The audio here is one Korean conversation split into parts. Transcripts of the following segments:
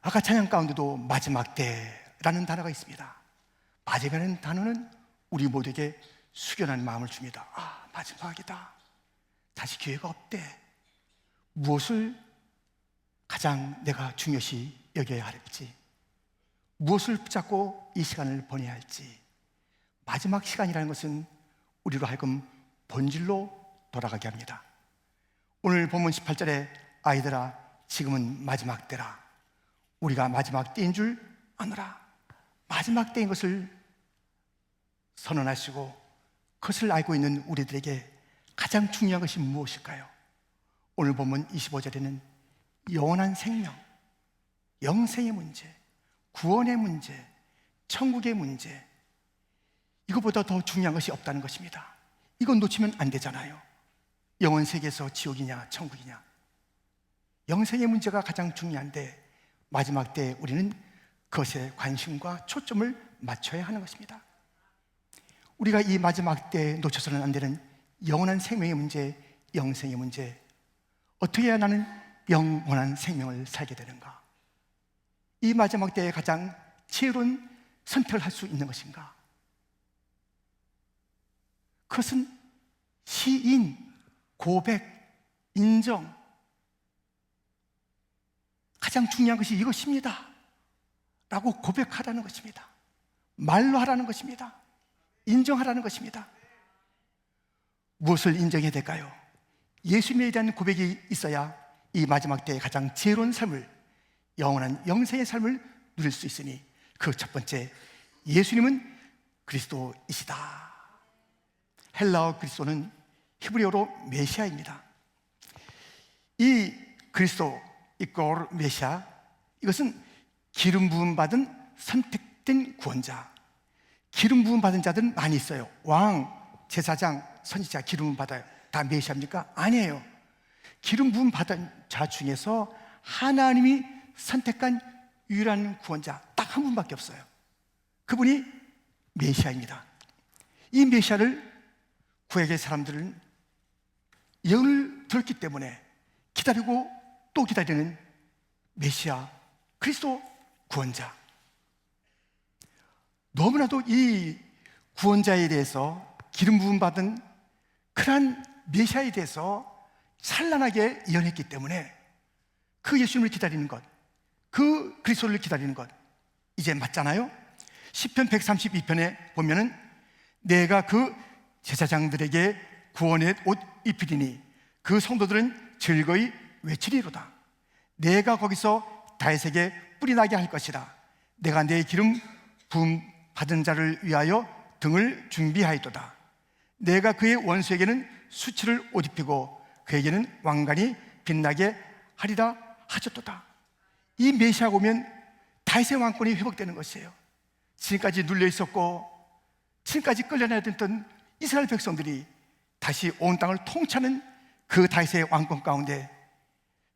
아까 찬양 가운데도 마지막 때라는 단어가 있습니다. 마지막이라는 단어는 우리 모두에게 숙연한 마음을 줍니다. 아, 마지막이다. 다시 기회가 없대. 무엇을 가장 내가 중요시 여겨야 할지, 무엇을 붙잡고 이 시간을 보내야 할지. 마지막 시간이라는 것은 우리로 하여금 본질로 돌아가게 합니다. 오늘 본문 18절에 아이들아 지금은 마지막 때라. 우리가 마지막 때인 줄 아노라. 마지막 때인 것을 선언하시고 그것을 알고 있는 우리들에게 가장 중요한 것이 무엇일까요? 오늘 본문 25절에는 영원한 생명, 영생의 문제, 구원의 문제, 천국의 문제, 이것보다 더 중요한 것이 없다는 것입니다. 이건 놓치면 안 되잖아요. 영원 세계에서 지옥이냐 천국이냐, 영생의 문제가 가장 중요한데 마지막 때 우리는 그것에 관심과 초점을 맞춰야 하는 것입니다. 우리가 이 마지막 때 놓쳐서는 안 되는 영원한 생명의 문제, 영생의 문제, 어떻게 해야 나는 영원한 생명을 살게 되는가? 이 마지막 때에 가장 지혜로운 선택을 할 수 있는 것인가? 그것은 시인, 고백, 인정, 가장 중요한 것이 이것입니다 라고 고백하라는 것입니다. 말로 하라는 것입니다. 인정하라는 것입니다. 무엇을 인정해야 될까요? 예수님에 대한 고백이 있어야 이 마지막 때의 가장 지혜로운 삶을, 영원한 영생의 삶을 누릴 수 있으니 그 첫 번째, 예수님은 그리스도이시다. 헬라어 그리스도는 히브리어로 메시아입니다. 이 그리스도, 이꼴 메시아, 이것은 기름 부음 받은 선택된 구원자. 기름 부음 받은 자들은 많이 있어요. 왕, 제사장, 선지자 기름 부음 받아요. 다 메시아입니까? 아니에요. 기름 부음 받은 자 중에서 하나님이 선택한 유일한 구원자 딱 한 분밖에 없어요. 그분이 메시아입니다. 이 메시아를 구약의 사람들은 예언을 들었기 때문에 기다리고 또 기다리는 메시아, 그리스도 구원자. 너무나도 이 구원자에 대해서, 기름 부음 받은 그러한 메시아에 대해서 찬란하게 예언했기 때문에 그 예수님을 기다리는 것, 그 그리스도를 기다리는 것 이제 맞잖아요. 시편 132편에 보면은 내가 그 제사장들에게 구원의 옷 입히리니 그 성도들은 즐거이 외치리로다. 내가 거기서 다윗에게 뿔이 나게 할 것이라. 내가 내 기름 부음 받은 자를 위하여 등을 준비하였도다. 내가 그의 원수에게는 수치를 옷 입히고 그에게는 왕관이 빛나게 하리라 하셨도다. 이 메시아가 오면 다윗의 왕권이 회복되는 것이에요. 지금까지 눌려 있었고 지금까지 끌려나야 됐던 이스라엘 백성들이 다시 온 땅을 통치하는 그 다윗의 왕권 가운데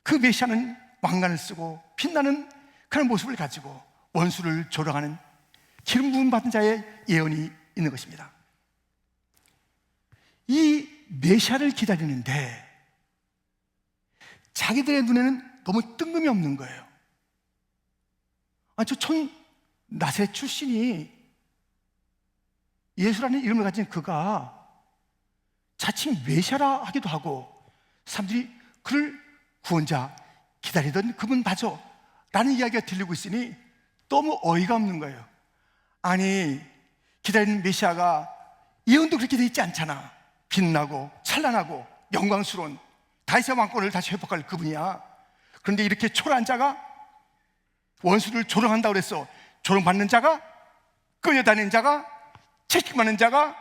그 메시아는 왕관을 쓰고 빛나는 그런 모습을 가지고 원수를 조롱하는 기름 부음 받은 자의 예언이 있는 것입니다. 이 메시아를 기다리는데 자기들의 눈에는 너무 뜬금이 없는 거예요. 저 나사렛 출신이, 예수라는 이름을 가진 그가 자칭 메시아라 하기도 하고 사람들이 그를 구원자 기다리던 그분 맞아 라는 이야기가 들리고 있으니 너무 어이가 없는 거예요. 아니, 기다리는 메시아가 예언도 그렇게 돼 있지 않잖아. 빛나고 찬란하고 영광스러운 다윗의 왕권을 다시 회복할 그분이야. 그런데 이렇게 초라한 자가 원수를 조롱한다고 그랬어. 조롱받는 자가, 끌려다니는 자가, 책임하는 자가,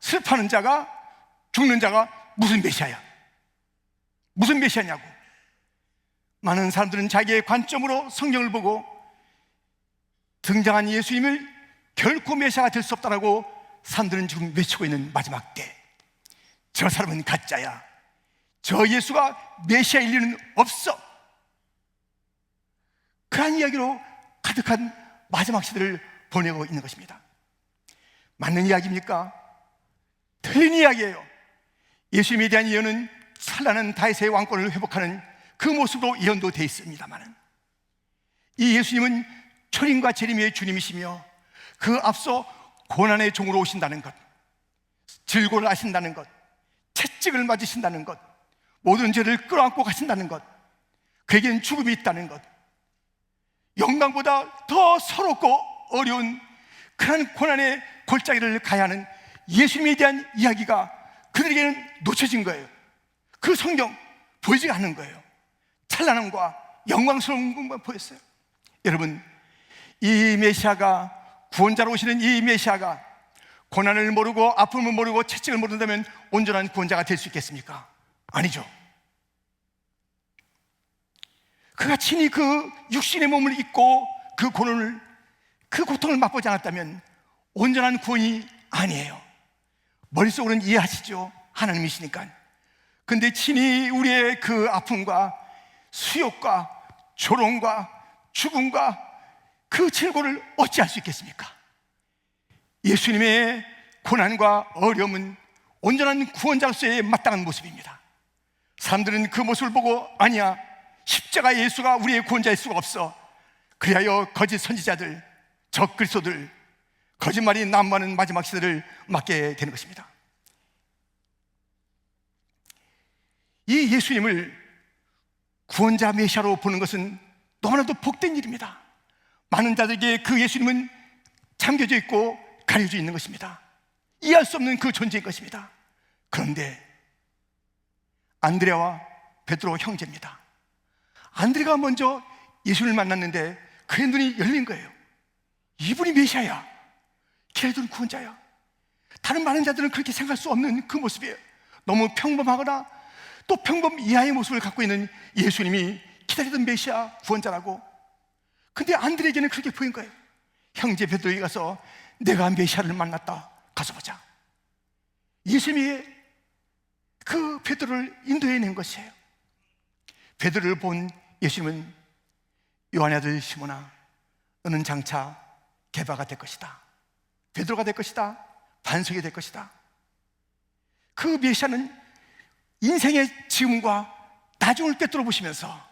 슬퍼하는 자가, 죽는 자가 무슨 메시아야? 무슨 메시아냐고. 많은 사람들은 자기의 관점으로 성경을 보고 등장한 예수님을 결코 메시아가 될 수 없다라고 사람들은 지금 외치고 있는 마지막 때, 저 사람은 가짜야, 저 예수가 메시아일 리는 없어, 그런 이야기로 가득한 마지막 시대를 보내고 있는 것입니다. 맞는 이야기입니까? 틀린 이야기예요. 예수님에 대한 예언은 찬란한 다윗의 왕권을 회복하는 그 모습으로 예언도 되어 있습니다만 이 예수님은 초림과 재림의 주님이시며 그 앞서 고난의 종으로 오신다는 것, 질고를 하신다는 것, 채찍을 맞으신다는 것, 모든 죄를 끌어안고 가신다는 것, 그에게는 죽음이 있다는 것, 영광보다 더 서럽고 어려운 그런 고난의 골짜기를 가야 하는 예수님에 대한 이야기가 그들에게는 놓쳐진 거예요. 그 성경 보이지 않는 거예요. 찬란함과 영광스러운 것만 보였어요. 여러분, 이 메시아가, 구원자로 오시는 이 메시아가 고난을 모르고 아픔을 모르고 채찍을 모른다면 온전한 구원자가 될 수 있겠습니까? 아니죠. 그가 친히 그 육신의 몸을 입고 그 고난을, 그 고통을 맛보지 않았다면 온전한 구원이 아니에요. 머릿속으로는 이해하시죠? 하나님이시니까. 근데 친히 우리의 그 아픔과 수욕과 조롱과 죽음과 그 질고를 어찌할 수 있겠습니까? 예수님의 고난과 어려움은 온전한 구원자로서의 마땅한 모습입니다. 사람들은 그 모습을 보고 아니야, 십자가 예수가 우리의 구원자일 수가 없어, 그리하여 거짓 선지자들, 적그리스도들, 거짓말이 난무하는 마지막 시대를 맞게 되는 것입니다. 이 예수님을 구원자 메시아로 보는 것은 너무나도 복된 일입니다. 많은 자들에게 그 예수님은 잠겨져 있고 가려져 있는 것입니다. 이해할 수 없는 그 존재인 것입니다. 그런데 안드레와 베드로 형제입니다. 안드레가 먼저 예수님을 만났는데 그의 눈이 열린 거예요. 이분이 메시아야, 기다리던 구원자야. 다른 많은 자들은 그렇게 생각할 수 없는 그 모습이에요. 너무 평범하거나 또 평범 이하의 모습을 갖고 있는 예수님이 기다리던 메시아, 구원자라고. 근데 안드레에게는 그렇게 보인 거예요. 형제 베드로에게 가서 내가 메시아를 만났다, 가서 보자. 예수님이 그 베드로를 인도해낸 것이에요. 베드로를 본 예수님은 요한의 아들 시몬아, 너는 장차 게바가 될 것이다, 베드로가 될 것이다, 반석이 될 것이다. 그 메시아는 인생의 지금과 나중을 꿰뚫어 보시면서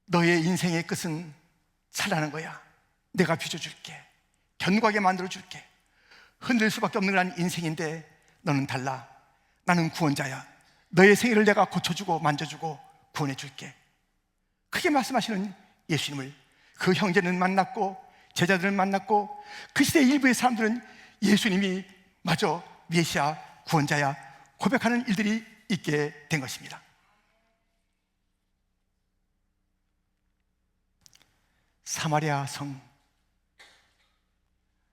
너의 인생의 끝은 찬란한 거야, 내가 빚어줄게, 견고하게 만들어줄게, 흔들 수밖에 없는 그런 인생인데 너는 달라, 나는 구원자야, 너의 생애를 내가 고쳐주고 만져주고 구원해줄게. 크게 말씀하시는 예수님을 그 형제는 만났고 제자들은 만났고 그 시대 일부의 사람들은 예수님이 마저 메시아, 구원자야 고백하는 일들이 있게 된 것입니다. 사마리아 성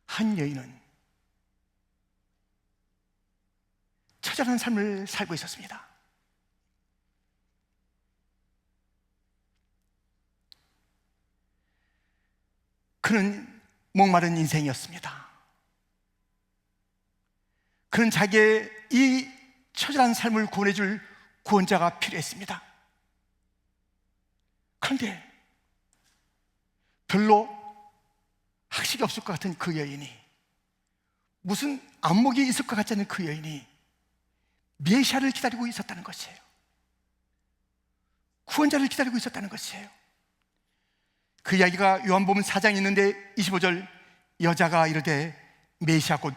한 여인은 처절한 삶을 살고 있었습니다. 그는 목마른 인생이었습니다. 그는 자기의 이 처절한 삶을 구원해줄 구원자가 필요했습니다. 그런데 별로 학식이 없을 것 같은 그 여인이, 무슨 안목이 있을 것 같지 않은 그 여인이 메시아를 기다리고 있었다는 것이에요. 구원자를 기다리고 있었다는 것이에요. 그 이야기가 요한복음 4장에 있는데 25절, 여자가 이르되 메시아 곧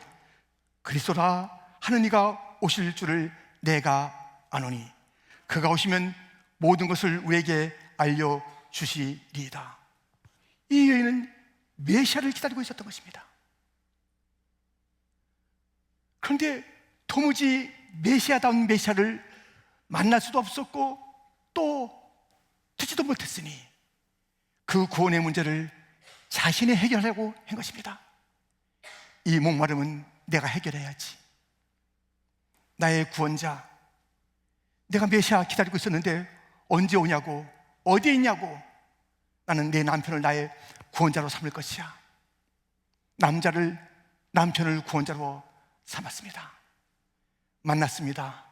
그리스도라 하는 이가 오실 줄을 내가 아노니 그가 오시면 모든 것을 우리에게 알려주시리이다. 이 여인은 메시아를 기다리고 있었던 것입니다. 그런데 도무지 메시아다운 메시아를 만날 수도 없었고 또 듣지도 못했으니 그 구원의 문제를 자신이 해결하려고 한 것입니다. 이 목마름은 내가 해결해야지. 나의 구원자, 내가 메시아 기다리고 있었는데 언제 오냐고, 어디에 있냐고. 나는 내 남편을 나의 구원자로 삼을 것이야. 남편을 구원자로 삼았습니다. 만났습니다.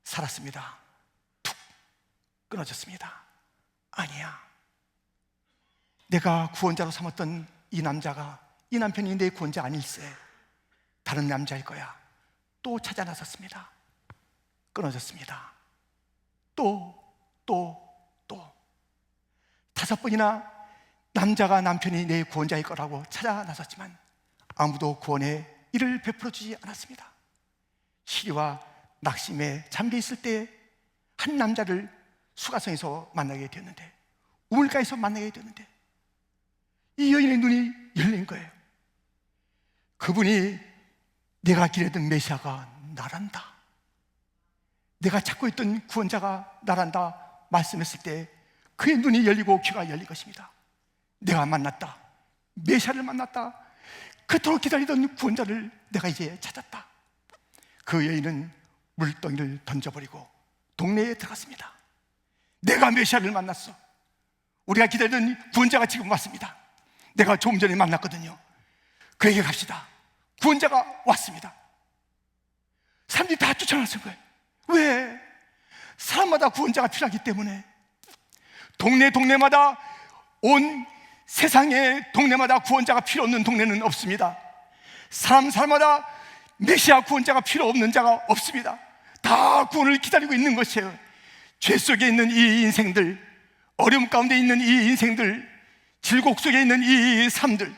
살았습니다. 툭 끊어졌습니다. 아니야, 내가 구원자로 삼았던 이 남자가, 이 남편이 내 구원자 아닐세, 다른 남자일 거야. 또 찾아 나섰습니다. 끊어졌습니다. 또 5번이나 남자가 남편이 내 구원자일 거라고 찾아 나섰지만 아무도 구원의 일을 베풀어 주지 않았습니다. 시리와 낙심에 잠겨 있을 때 한 남자를 수가성에서 만나게 되었는데, 우물가에서 만나게 되었는데, 이 여인의 눈이 열린 거예요. 그분이 내가 기다리던 메시아가 나란다, 내가 찾고 있던 구원자가 나란다 말씀했을 때 그의 눈이 열리고 귀가 열린 것입니다. 내가 만났다, 메시아를 만났다, 그토록 기다리던 구원자를 내가 이제 찾았다. 그 여인은 물덩이를 던져버리고 동네에 들어갔습니다. 내가 메시아를 만났어, 우리가 기다리던 구원자가 지금 왔습니다. 내가 조금 전에 만났거든요. 그에게 갑시다. 구원자가 왔습니다. 사람들이 다 쫓아났을 거예요. 왜? 사람마다 구원자가 필요하기 때문에. 동네마다, 온 세상의 동네마다 구원자가 필요 없는 동네는 없습니다. 사람마다 메시아 구원자가 필요 없는 자가 없습니다. 다 구원을 기다리고 있는 것이에요. 죄 속에 있는 이 인생들, 어려움 가운데 있는 이 인생들, 질곡 속에 있는 이 삶들,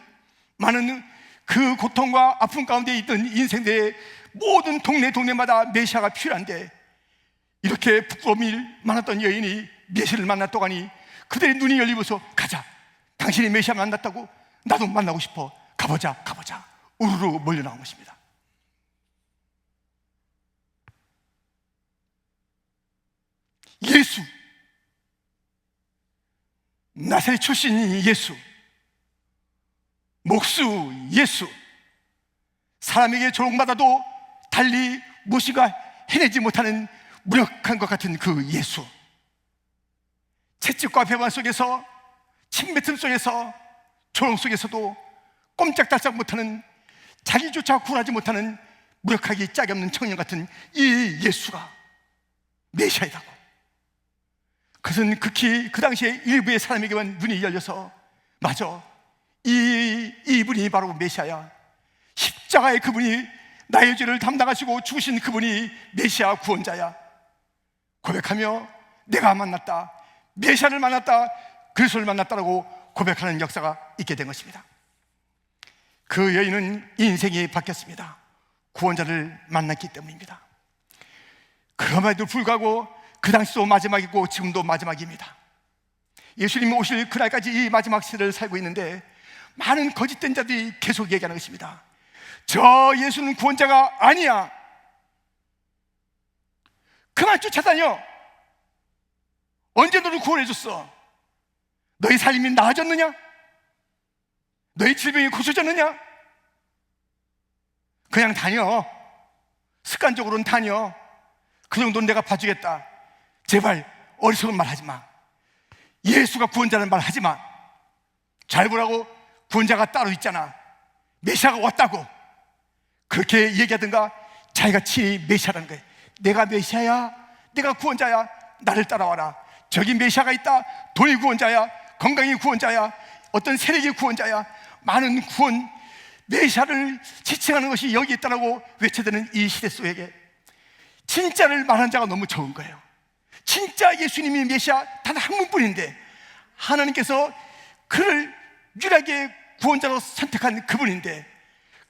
많은 그 고통과 아픔 가운데 있던 인생들의 모든 동네마다 메시아가 필요한데, 이렇게 부끄러움이 많았던 여인이 메시아를 만났더니 그들의 눈이 열리면서, 가자, 당신이 메시아 만났다고? 나도 만나고 싶어, 가보자 우르르 몰려나온 것입니다. 예수, 나사렛 출신 예수, 목수 예수, 사람에게 조롱받아도 달리 무엇인가 해내지 못하는 무력한 것 같은 그 예수, 채찍과 배반 속에서, 침뱉음 속에서, 조롱 속에서도 꼼짝달싹 못하는, 자기조차 구원하지 못하는 무력하기 짝이 없는 청년 같은 이 예수가 메시아이라고. 그것은 극히 그 당시에 일부의 사람에게만 눈이 열려서, 맞아, 이분이 바로 메시아야, 십자가의 그분이, 나의 죄를 담당하시고 죽으신 그분이 메시아 구원자야 고백하며 내가 만났다, 메시아를 만났다, 그리스도를 만났다라고 고백하는 역사가 있게 된 것입니다. 그 여인은 인생이 바뀌었습니다. 구원자를 만났기 때문입니다. 그럼에도 불구하고 그 당시도 마지막이고 지금도 마지막입니다. 예수님이 오실 그날까지 이 마지막 시대를 살고 있는데, 많은 거짓된 자들이 계속 얘기하는 것입니다. 저 예수는 구원자가 아니야, 그만 쫓아다녀, 언제 너를 구원해줬어? 너희 삶이 나아졌느냐? 너희 질병이 고쳐졌느냐? 그냥 다녀, 습관적으로는 다녀, 그 정도는 내가 봐주겠다. 제발 어리석은 말 하지 마. 예수가 구원자라는 말 하지 마. 잘 보라고, 구원자가 따로 있잖아, 메시아가 왔다고. 그렇게 얘기하든가 자기가 친히 메시아라는 거예요. 내가 메시아야, 내가 구원자야, 나를 따라와라. 저기 메시아가 있다, 돈이 구원자야, 건강이 구원자야, 어떤 세력이 구원자야. 많은 구원, 메시아를 지칭하는 것이 여기 있다라고 외쳐대는 이 시대 속에게 진짜를 말한 자가 너무 적은 거예요. 진짜 예수님이 메시아 단 한 분뿐인데, 하나님께서 그를 유일하게 구원자로 선택한 그분인데,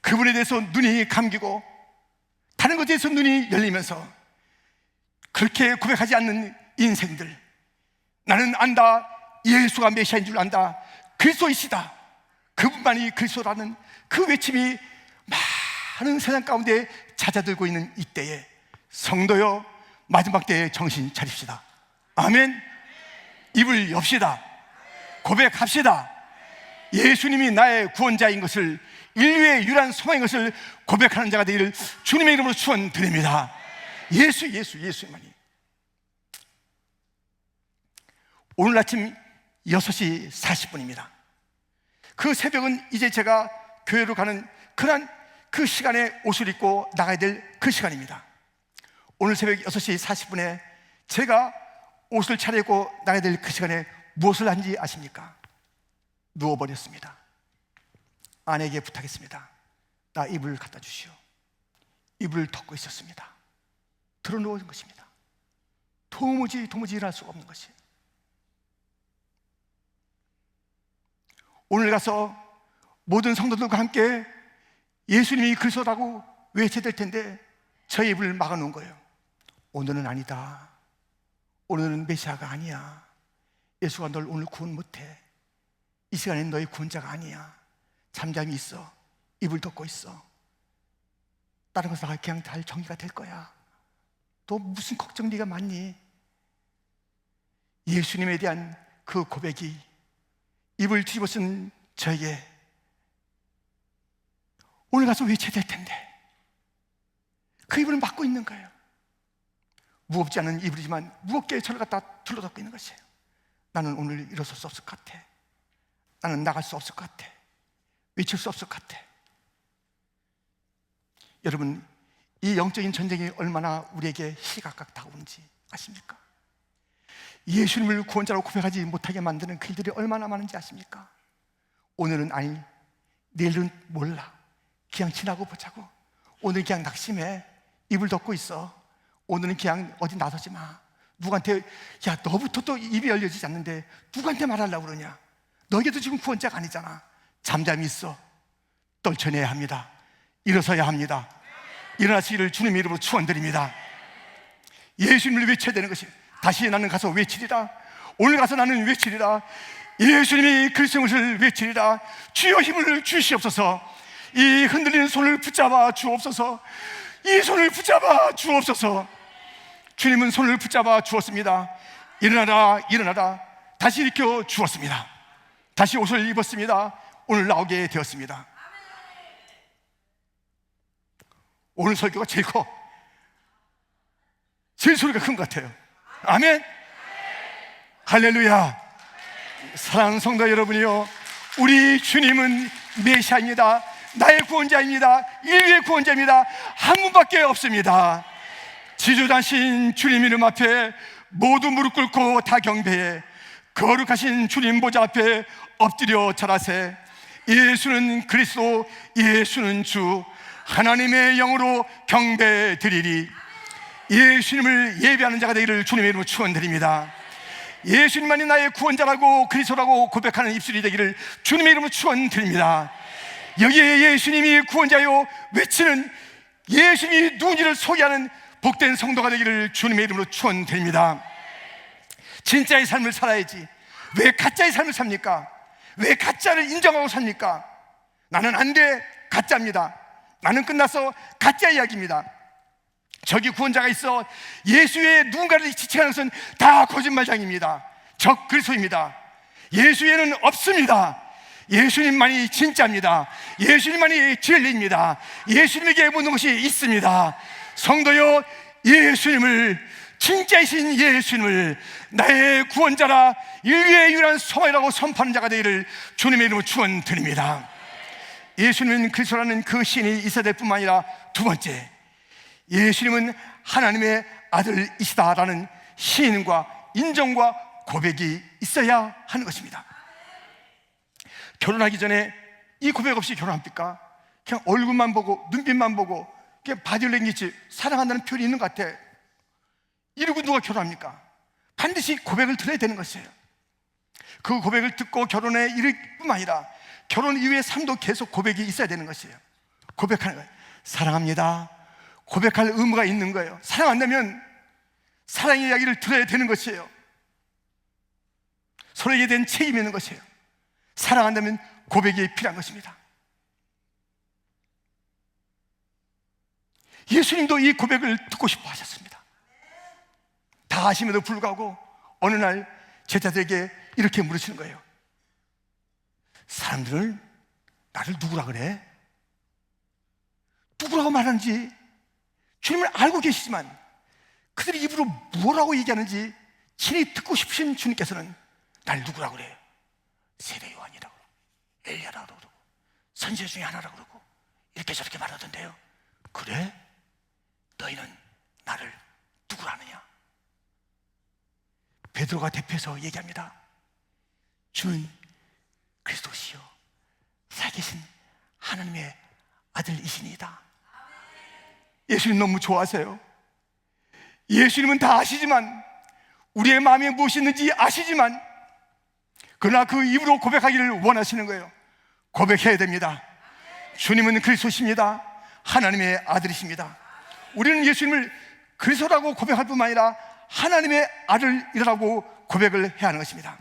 그분에 대해서 눈이 감기고 다른 것에 대해서 눈이 열리면서 그렇게 고백하지 않는 인생들, 나는 안다, 예수가 메시아인 줄 안다, 그리스도이시다, 그분만이 그리스도라는 그 외침이 많은 세상 가운데 잦아들고 있는 이때에, 성도여, 마지막 때에 정신 차립시다. 아멘. 입을 엽시다. 고백합시다. 예수님이 나의 구원자인 것을, 인류의 유일한 소망인 것을 고백하는 자가 되기를 주님의 이름으로 축원드립니다. 예수만이. 오늘 아침 6시 40분입니다. 그 새벽은 이제 제가 교회로 가는 그 시간에 옷을 입고 나가야 될 그 시간입니다. 오늘 새벽 6시 40분에 제가 옷을 차려입고 나가야 될 그 시간에 무엇을 한지 아십니까? 누워버렸습니다. 아내에게 부탁했습니다. 나 이불 갖다 주시오. 이불을 덮고 있었습니다. 드러누운 것입니다. 도무지 일어날 수가 없는 것이. 오늘 가서 모든 성도들과 함께 예수님이 그리스도라고 외쳐야 될 텐데 저의 입을 막아놓은 거예요. 오늘은 아니다. 오늘은 메시아가 아니야. 예수가 널 오늘 구원 못해. 이 시간엔 너의 구원자가 아니야. 잠잠히 있어. 입을 덮고 있어. 다른 것은 그냥 잘 정리가 될 거야. 또 무슨 걱정 네가 많니? 예수님에 대한 그 고백이 입을 뒤집어 쓴 저에게 오늘 가서 외쳐야 될 텐데 그 입을 막고 있는 거예요. 무겁지 않은 이불이지만 무겁게 저를 갖다 둘러덮고 있는 것이에요. 나는 오늘 일어설 수 없을 것 같아. 나는 나갈 수 없을 것 같아. 외칠 수 없을 것 같아. 여러분, 이 영적인 전쟁이 얼마나 우리에게 시각각 다가오는지 아십니까? 예수님을 구원자로 고백하지 못하게 만드는 그 일들이 얼마나 많은지 아십니까? 오늘은 아니, 내일은 몰라. 그냥 지나고 보자고. 오늘 그냥 낙심해. 입을 덮고 있어. 오늘은 그냥 어디 나서지 마. 누구한테, 야, 너부터 또 입이 열려지지 않는데 누구한테 말하려고 그러냐? 너에게도 지금 구원자가 아니잖아. 잠잠히 있어. 떨쳐내야 합니다. 일어서야 합니다. 일어나시기를 주님의 이름으로 축원드립니다. 예수님을 외쳐야 되는 것이, 다시 나는 가서 외치리라. 오늘 가서 나는 외치리라. 예수님이 그리스도를 외치리라. 주여 힘을 주시옵소서. 이 흔들리는 손을 붙잡아 주옵소서. 이 손을 붙잡아 주옵소서. 주님은 손을 붙잡아 주었습니다. 일어나라, 일어나라. 다시 일으켜 주었습니다. 다시 옷을 입었습니다. 오늘 나오게 되었습니다. 오늘 설교가 제일 커. 제일 소리가 큰 것 같아요. 아멘. 할렐루야. 사랑하는 성도 여러분이요, 우리 주님은 메시아입니다. 나의 구원자입니다. 인류의 구원자입니다. 한 분밖에 없습니다. 지존하신 주님 이름 앞에 모두 무릎 꿇고 다 경배해 거룩하신 주님 보좌 앞에 엎드려 절하세. 예수는 그리스도, 예수는 주, 하나님의 영으로 경배드리리. 예수님을 예배하는 자가 되기를 주님의 이름으로 축원드립니다. 예수님만이 나의 구원자라고 그리스도라고 고백하는 입술이 되기를 주님의 이름으로 축원드립니다. 여기에 예수님이 구원자요 외치는, 예수님이 누군지를 소개하는 복된 성도가 되기를 주님의 이름으로 축원드립니다. 진짜의 삶을 살아야지. 왜 가짜의 삶을 삽니까? 왜 가짜를 인정하고 삽니까? 나는 안 돼, 가짜입니다. 나는 끝나서 가짜 이야기입니다. 저기 구원자가 있어. 예수의 누군가를 지칭하는 것은 다 거짓말장입니다. 적 그리스도입니다. 예수에는 없습니다. 예수님만이 진짜입니다. 예수님만이 진리입니다. 예수님에게 모든 것이 있습니다. 성도여, 예수님을, 진짜이신 예수님을 나의 구원자라 인류의 유일한 소망이라고 선포하는 자가 되기를 주님의 이름으로 축원드립니다. 예수님은 그리스도라는 그 신이 있어야 될 뿐만 아니라, 두 번째, 예수님은 하나님의 아들이시다라는 시인과 인정과 고백이 있어야 하는 것입니다. 결혼하기 전에 이 고백 없이 결혼합니까? 그냥 얼굴만 보고 눈빛만 보고 그냥 바디랭귀지, 사랑한다는 표현이 있는 것 같아. 이러고 누가 결혼합니까? 반드시 고백을 들어야 되는 것이에요. 그 고백을 듣고 결혼에 이를 뿐만 아니라 결혼 이후의 삶도 계속 고백이 있어야 되는 것이에요. 고백하는 거예요. 사랑합니다. 고백할 의무가 있는 거예요. 사랑한다면 사랑의 이야기를 들어야 되는 것이에요. 서로에게 대한 책임이 있는 것이에요. 사랑한다면 고백이 필요한 것입니다. 예수님도 이 고백을 듣고 싶어 하셨습니다. 다 아심에도 불구하고 어느 날 제자들에게 이렇게 물으시는 거예요. 사람들은 나를 누구라 그래? 누구라고 말하는지 주님을 알고 계시지만 그들이 입으로 뭐라고 얘기하는지 친히 듣고 싶으신 주님께서는 날 누구라 그래? 세례 요한이라고 그러고 엘리야라고 그러고 선지자 중에 하나라고 그러고 이렇게 저렇게 말하던데요. 그래? 너희는 나를 누구라 하느냐? 베드로가 대표해서 얘기합니다. 주는 그리스도시요 살아계신 하나님의 아들이시니이다. 예수님 너무 좋아하세요. 예수님은 다 아시지만, 우리의 마음에 무엇이 있는지 아시지만, 그러나 그 입으로 고백하기를 원하시는 거예요. 고백해야 됩니다. 주님은 그리스도십니다. 하나님의 아들이십니다. 우리는 예수님을 그리스도라고 고백할 뿐만 아니라 하나님의 아들이라고 고백을 해야 하는 것입니다.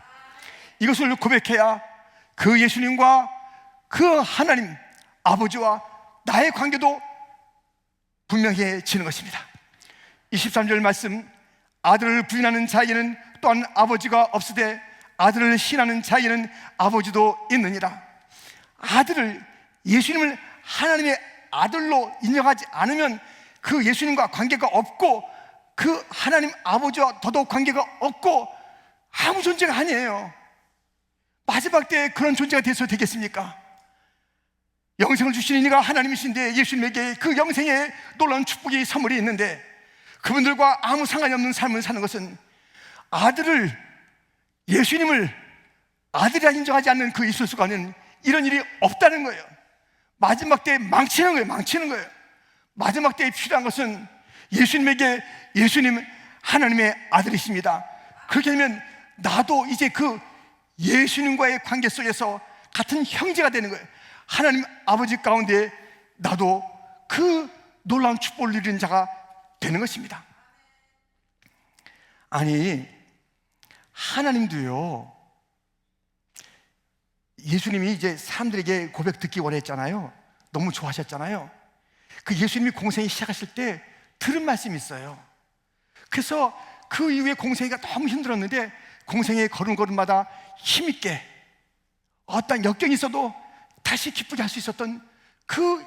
이것을 고백해야 그 예수님과 그 하나님 아버지와 나의 관계도 분명해지는 것입니다. 23절 말씀, 아들을 부인하는 자에게는 또한 아버지가 없으되 아들을 신하는 자에게는 아버지도 있느니라. 아들을, 예수님을 하나님의 아들로 인정하지 않으면 그 예수님과 관계가 없고 그 하나님 아버지와 더더욱 관계가 없고 아무 존재가 아니에요. 마지막 때에 그런 존재가 돼서 되겠습니까? 영생을 주시는 이가 하나님이신데 예수님에게 그 영생의 놀라운 축복의 선물이 있는데 그분들과 아무 상관이 없는 삶을 사는 것은 아들을, 예수님을 아들이라 인정하지 않는 그 있을 수가 없는 이런 일이 없다는 거예요. 마지막 때에 망치는 거예요. 망치는 거예요. 마지막 때에 필요한 것은 예수님에게 예수님 하나님의 아들이십니다. 그렇게 되면 나도 이제 그 예수님과의 관계 속에서 같은 형제가 되는 거예요. 하나님 아버지 가운데 나도 그 놀라운 축복을 누리는 자가 되는 것입니다. 아니, 하나님도요, 예수님이 이제 사람들에게 고백 듣기 원했잖아요. 너무 좋아하셨잖아요. 그 예수님이 공생이 시작하실 때 들은 말씀이 있어요. 그래서 그 이후에 공생이가 너무 힘들었는데 공생의 걸음걸음마다 힘있게 어떤 역경이 있어도 다시 기쁘게 할 수 있었던 그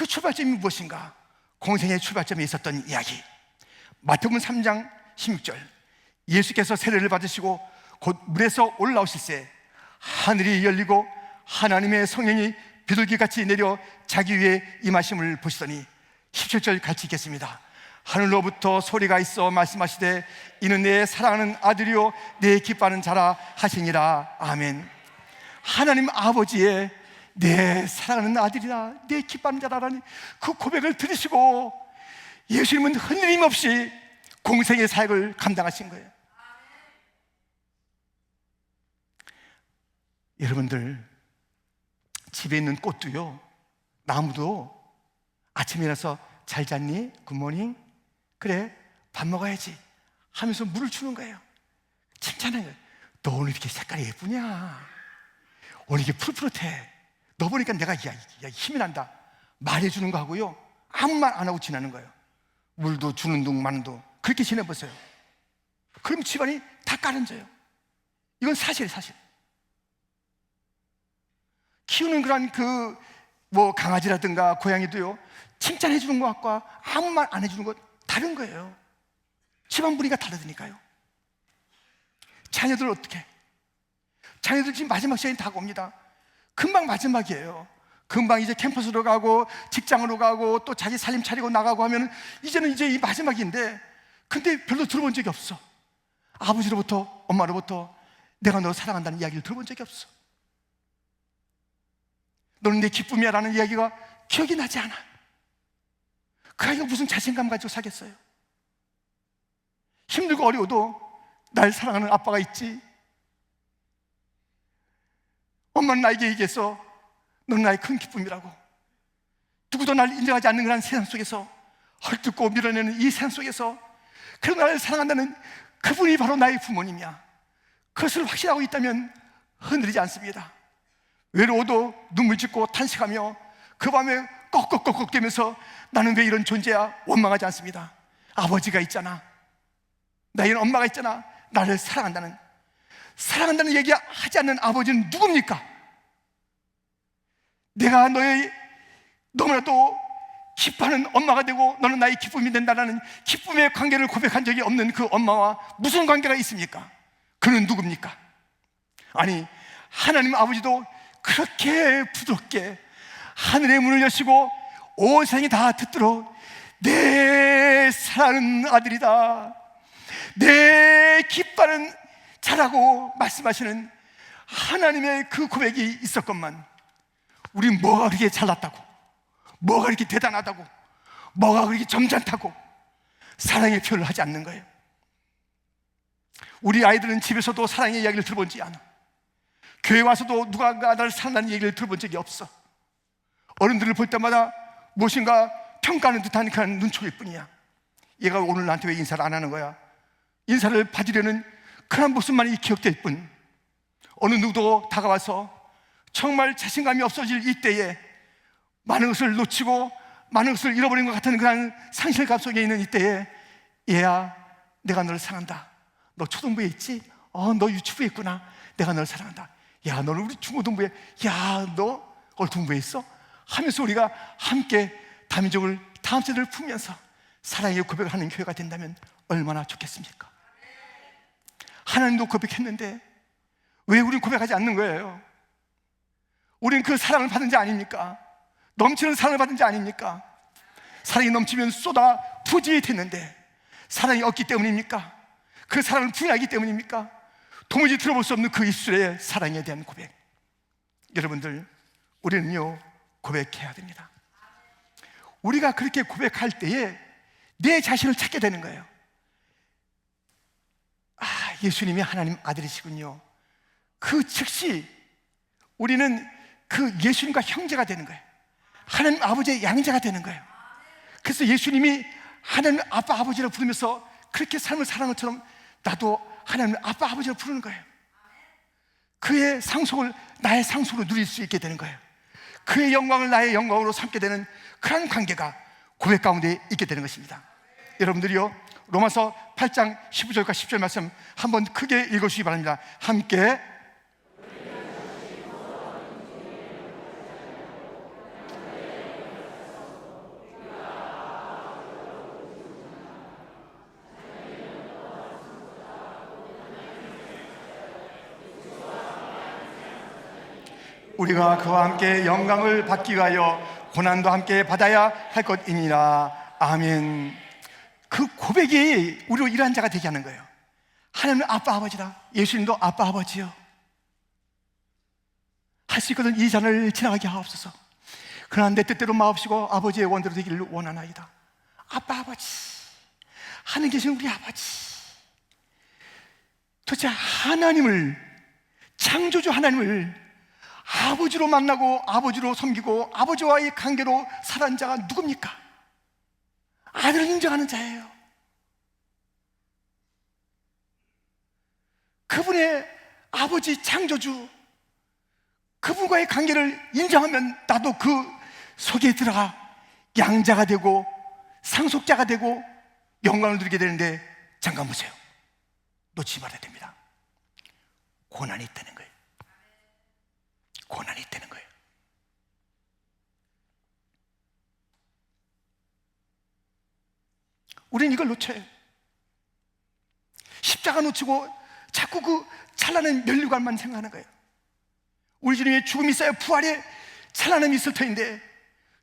출발점이 무엇인가? 공생의 출발점에 있었던 이야기. 마태복음 3장 16절, 예수께서 세례를 받으시고 곧 물에서 올라오실새 하늘이 열리고 하나님의 성령이 비둘기같이 내려 자기 위에 임하심을 보시더니 17절 같이 읽겠습니다. 하늘로부터 소리가 있어 말씀하시되 이는 내 사랑하는 아들이요 내 기뻐하는 자라 하시니라. 아멘. 하나님 아버지의 내 사랑하는 아들이라 내 기뻐하는 자라라는 그 고백을 들으시고 예수님은 흔들림 없이 공생의 사역을 감당하신 거예요. 여러분들, 집에 있는 꽃도요, 나무도 아침에 일어나서 잘 잤니? 굿모닝? 그래, 밥 먹어야지 하면서 물을 주는 거예요. 칭찬해요. 너 오늘 이렇게 색깔이 예쁘냐? 오늘 이게 푸릇푸릇해. 너 보니까 내가 야, 힘이 난다 말해주는 거 하고요, 아무 말 안 하고 지나는 거예요. 물도 주는 둥 마는 둥 그렇게 지내보세요. 그럼 집안이 다 까른져요. 이건 사실이에요. 사실. 키우는 그런 강아지라든가 고양이도요, 칭찬해 주는 것과 아무 말 안 해주는 것 다른 거예요. 집안 분위기가 다르니까요. 자녀들 어떻게? 자녀들 지금 마지막 시간이 다가옵니다. 금방 마지막이에요. 금방 이제 캠퍼스로 가고 직장으로 가고 또 자기 살림 차리고 나가고 하면 이제는 이제 이 마지막인데, 근데 별로 들어본 적이 없어. 아버지로부터, 엄마로부터 내가 너 사랑한다는 이야기를 들어본 적이 없어. 너는 내 기쁨이야 라는 이야기가 기억이 나지 않아. 그 아이가 무슨 자신감 가지고 사겠어요? 힘들고 어려워도 날 사랑하는 아빠가 있지. 엄마는 나에게 얘기했어. 너는 나의 큰 기쁨이라고. 누구도 날 인정하지 않는 그런 세상 속에서, 헐뜯고 밀어내는 이 세상 속에서 그런 나를 사랑한다는 그분이 바로 나의 부모님이야. 그것을 확신하고 있다면 흔들리지 않습니다. 외로워도 눈물 짓고 탄식하며 그 밤에 꺽꺽꺽꺽 대면서 나는 왜 이런 존재야 원망하지 않습니다. 아버지가 있잖아. 나에게는 엄마가 있잖아. 나를 사랑한다는 얘기 하지 않는 아버지는 누굽니까? 내가 너무나도 기뻐하는 엄마가 되고 너는 나의 기쁨이 된다는 기쁨의 관계를 고백한 적이 없는 그 엄마와 무슨 관계가 있습니까? 그는 누굽니까? 아니, 하나님 아버지도 그렇게 부드럽게 하늘의 문을 여시고 온 세상이 다 듣도록 내 사랑하는 아들이다, 내 기뻐하는 자라고 말씀하시는 하나님의 그 고백이 있었건만, 우린 뭐가 그렇게 잘났다고, 뭐가 그렇게 대단하다고, 뭐가 그렇게 점잖다고 사랑의 표현을 하지 않는 거예요. 우리 아이들은 집에서도 사랑의 이야기를 들어본지 않아. 교회 와서도 누가 나를 사랑한다는 얘기를 들어본 적이 없어. 어른들을 볼 때마다 무엇인가 평가하는 듯한 그런 눈초릴 뿐이야. 얘가 오늘 나한테 왜 인사를 안 하는 거야? 인사를 받으려는 그런 모습만이 기억될 뿐, 어느 누구도 다가와서 정말 자신감이 없어질 이때에, 많은 것을 놓치고 많은 것을 잃어버린 것 같은 그런 상실감 속에 있는 이때에, 얘야, 내가 너를 사랑한다. 너 초등부에 있지? 너 유치부에 있구나. 내가 너를 사랑한다. 야, 너는 우리 중고등부에, 야, 너 얼통부에 있어? 하면서 우리가 함께 다민족을, 다음 세대를 품으면서 사랑의 고백을 하는 교회가 된다면 얼마나 좋겠습니까? 하나님도 고백했는데 왜 우리는 고백하지 않는 거예요? 우리는 그 사랑을 받은 자 아닙니까? 넘치는 사랑을 받은 자 아닙니까? 사랑이 넘치면 쏟아 부어지게 됐는데 사랑이 없기 때문입니까? 그 사랑을 부인하기 때문입니까? 도무지 들어볼 수 없는 그 입술의 사랑에 대한 고백. 여러분들, 우리는요, 고백해야 됩니다. 우리가 그렇게 고백할 때에 내 자신을 찾게 되는 거예요. 예수님이 하나님 아들이시군요. 그 즉시 우리는 그 예수님과 형제가 되는 거예요. 하나님 아버지의 양자가 되는 거예요. 그래서 예수님이 하나님 아빠 아버지를 부르면서 그렇게 삶을 살아가는 것처럼 나도 하나님 아빠 아버지를 부르는 거예요. 그의 상속을 나의 상속으로 누릴 수 있게 되는 거예요. 그의 영광을 나의 영광으로 삼게 되는 그런 관계가 고백 가운데 있게 되는 것입니다. 여러분들이요, 로마서 8장 15절과 10절 말씀 한번 크게 읽어주시기 바랍니다. 함께. 우리가 그와 함께 영광을 받기 위하여 고난도 함께 받아야 할 것이니라. 아멘. 그 고백이 우리로 일한 자가 되게 하는 거예요. 하나님은 아빠 아버지라. 예수님도 아빠 아버지요. 할 수 있거든 이 잔을 지나가게 하옵소서. 그러나 내 뜻대로 마옵시고 아버지의 원대로 되기를 원하나이다. 아빠 아버지, 하늘 계신 우리 아버지. 도대체 하나님을, 창조주 하나님을 아버지로 만나고 아버지로 섬기고 아버지와의 관계로 살아온 자가 누굽니까? 아들을 인정하는 자예요. 그분의 아버지 창조주, 그분과의 관계를 인정하면 나도 그 속에 들어가 양자가 되고 상속자가 되고 영광을 누리게 되는데, 잠깐 보세요. 놓치지 말아야 됩니다. 고난이 있다는 거예요. 고난이 있다는 거예요. 우리는 이걸 놓쳐요. 십자가 놓치고 자꾸 그 찬란한 면류관만 생각하는 거예요. 우리 주님의 죽음이 있어야 부활의 찬란함이 있을 터인데,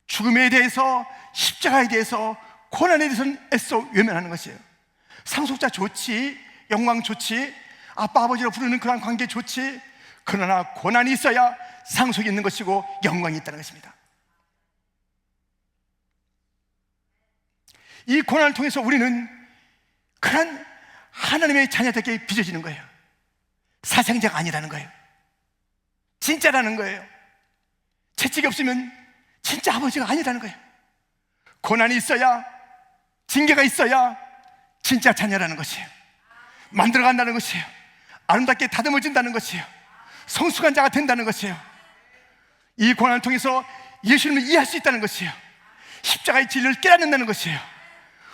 죽음에 대해서, 십자가에 대해서, 고난에 대해서는 애써 외면하는 것이에요. 상속자 좋지, 영광 좋지, 아빠 아버지로 부르는 그런 관계 좋지, 그러나 고난이 있어야 상속이 있는 것이고 영광이 있다는 것입니다. 이 고난을 통해서 우리는 그런 하나님의 자녀들에게 빚어지는 거예요. 사생자가 아니라는 거예요. 진짜라는 거예요. 채찍이 없으면 진짜 아버지가 아니라는 거예요. 고난이 있어야, 징계가 있어야 진짜 자녀라는 것이에요. 만들어간다는 것이에요. 아름답게 다듬어진다는 것이에요. 성숙한 자가 된다는 것이에요. 이 고난을 통해서 예수님을 이해할 수 있다는 것이에요. 십자가의 진리를 깨닫는다는 것이에요.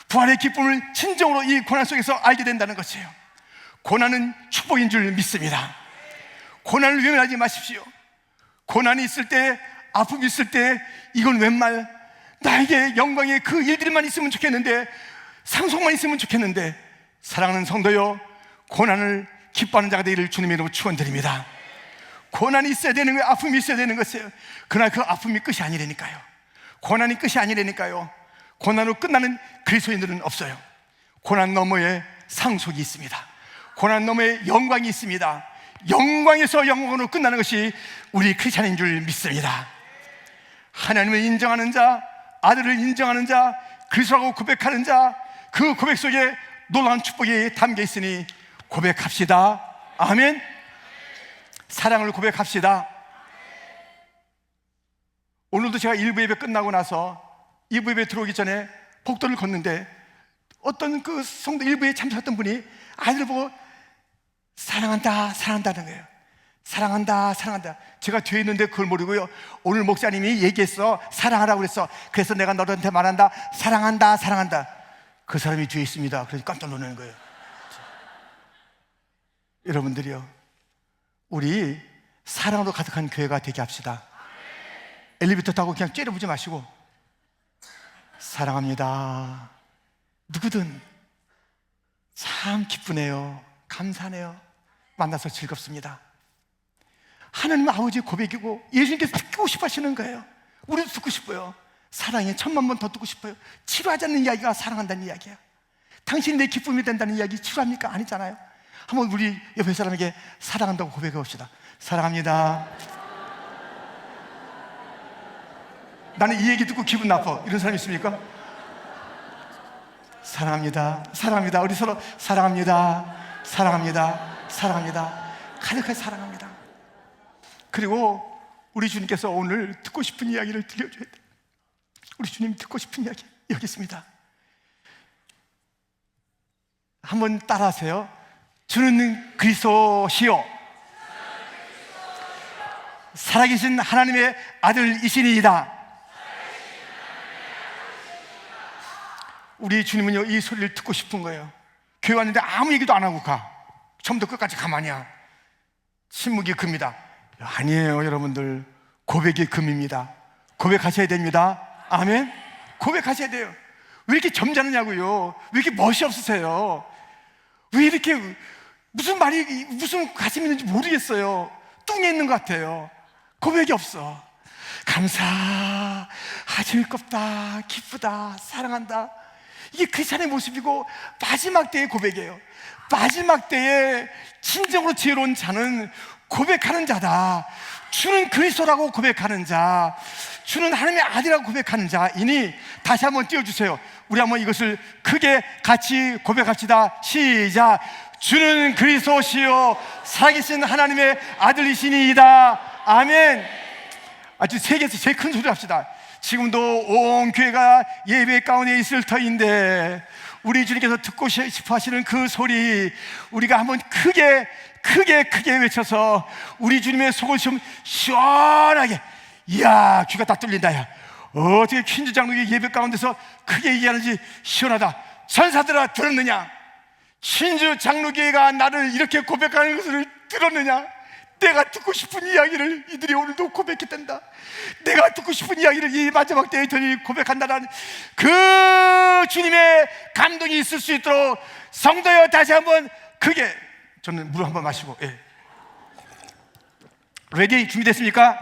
부활의 기쁨을 진정으로 이 고난 속에서 알게 된다는 것이에요. 고난은 축복인 줄 믿습니다. 고난을 외면하지 마십시오. 고난이 있을 때, 아픔이 있을 때, 이건 웬말, 나에게 영광의 그 일들만 있으면 좋겠는데, 상속만 있으면 좋겠는데, 사랑하는 성도요, 고난을 기뻐하는 자가 되기를 주님의 이름으로 축원드립니다. 고난이 있어야 되는 거예요. 아픔이 있어야 되는 것이에요. 그러나 그 아픔이 끝이 아니라니까요. 고난이 끝이 아니라니까요. 고난으로 끝나는 그리스도인들은 없어요. 고난 너머에 상속이 있습니다. 고난 너머에 영광이 있습니다. 영광에서 영광으로 끝나는 것이 우리 크리스찬인 줄 믿습니다. 하나님을 인정하는 자, 아들을 인정하는 자, 그리스도라고 고백하는 자, 그 고백 속에 놀라운 축복이 담겨 있으니 고백합시다. 아멘. 사랑을 고백합시다. 오늘도 제가 1부 예배 끝나고 나서 2부 예배 들어오기 전에 복도를 걷는데 어떤 그 성도 1부에 참석했던 분이 아이들 보고 사랑한다, 사랑한다는 거예요. 사랑한다, 사랑한다. 제가 뒤에 있는데 그걸 모르고요, 오늘 목사님이 얘기했어, 사랑하라고 그랬어. 그래서 내가 너한테 말한다, 사랑한다, 사랑한다. 그 사람이 뒤에 있습니다. 그래서 깜짝 놀라는 거예요. 여러분들이요, 우리 사랑으로 가득한 교회가 되게 합시다. 엘리베이터 타고 그냥 째려보지 마시고 사랑합니다. 누구든 참 기쁘네요, 감사하네요, 만나서 즐겁습니다. 하나님 아버지의 고백이고 예수님께서 듣고 싶어 하시는 거예요. 우리도 듣고 싶어요. 사랑해 1000만 번 더 듣고 싶어요. 치료하지 않는 이야기가 사랑한다는 이야기야. 당신이 내 기쁨이 된다는 이야기 치료합니까? 아니잖아요. 한번 우리 옆에 사람에게 사랑한다고 고백해 봅시다. 사랑합니다. 나는 이 얘기 듣고 기분 나빠. 이런 사람 있습니까? 사랑합니다. 사랑합니다. 우리 서로 사랑합니다. 사랑합니다. 사랑합니다. 가득하게 사랑합니다. 그리고 우리 주님께서 오늘 듣고 싶은 이야기를 들려줘야 돼요. 우리 주님 듣고 싶은 이야기 여기 있습니다. 한번 따라하세요. 주는 그리스도시요 살아계신 하나님의 아들이시니이다. 우리 주님은요, 이 소리를 듣고 싶은 거예요. 교회 왔는데 아무 얘기도 안 하고 가. 처음부터 끝까지 가만히야. 침묵이 금이다. 아니에요, 여러분들. 고백이 금입니다. 고백하셔야 됩니다. 아멘. 고백하셔야 돼요. 왜 이렇게 점잖으냐고요? 왜 이렇게 멋이 없으세요? 왜 이렇게 무슨 말이 무슨 가슴이 있는지 모르겠어요. 뚱에 있는 것 같아요. 고백이 없어. 감사, 즐겁다, 기쁘다, 사랑한다. 이게 크리스찬의 모습이고 마지막 때의 고백이에요. 마지막 때에 진정으로 지혜로운 자는 고백하는 자다. 주는 그리스도라고 고백하는 자, 주는 하나님의 아들이라고 고백하는 자이니. 다시 한번 띄워주세요. 우리 한번 이것을 크게 같이 고백합시다. 시작. 주는 그리스도시요 살아계신 하나님의 아들이시니이다. 아멘. 아주 세계에서 제일 큰 소리 합시다. 지금도 온 교회가 예배 가운데 있을 터인데 우리 주님께서 듣고 싶어 하시는 그 소리, 우리가 한번 크게 외쳐서 우리 주님의 속을 좀 시원하게. 이야, 귀가 다 뚫린다. 야, 어떻게 퀸즈 장로의 예배 가운데서 크게 얘기하는지 시원하다. 천사들아 들었느냐? 퀸즈 장로교회가 나를 이렇게 고백하는 것을 들었느냐? 내가 듣고 싶은 이야기를 이들이 오늘도 고백했단다. 내가 듣고 싶은 이야기를 이 마지막 때에 저희 고백한다는 그 주님의 감동이 있을 수 있도록 성도여 다시 한번 크게. 저는 물 한번 마시고, 예. 레디? 준비됐습니까?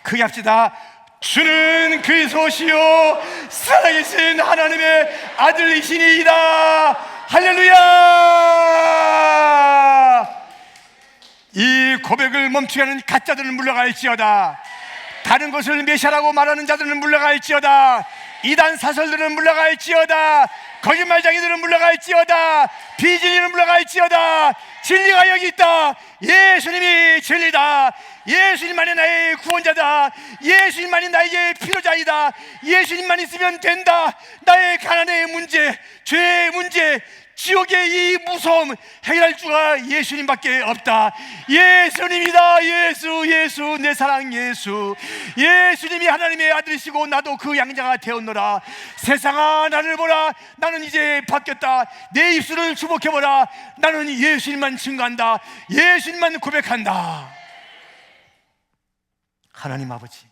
크게 합시다. 주는 그리스도시요 살아계신 하나님의 아들이시니이다. 할렐루야. 이 고백을 멈추게 하는 가짜들은 물러갈지어다. 다른 것을 메시아라고 말하는 자들은 물러갈지어다. 이단 사설들은 물러갈지어다. 거짓말쟁이들은 물러갈지어다. 비진리는 물러갈지어다. 진리가 여기 있다. 예수님이 진리다. 예수님만이 나의 구원자다. 예수님만이 나의 필요자이다. 예수님만 있으면 된다. 나의 가난의 문제, 죄의 문제, 지옥의 이 무서움 해결할 수가 예수님밖에 없다. 예수님이다. 예수, 내 사랑 예수. 예수님이 하나님의 아들이시고 나도 그 양자가 되었노라. 세상아 나를 보라. 나는 이제 바뀌었다. 내 입술을 주목해보라. 나는 예수님만 증거한다. 예수님만 고백한다. 하나님 아버지,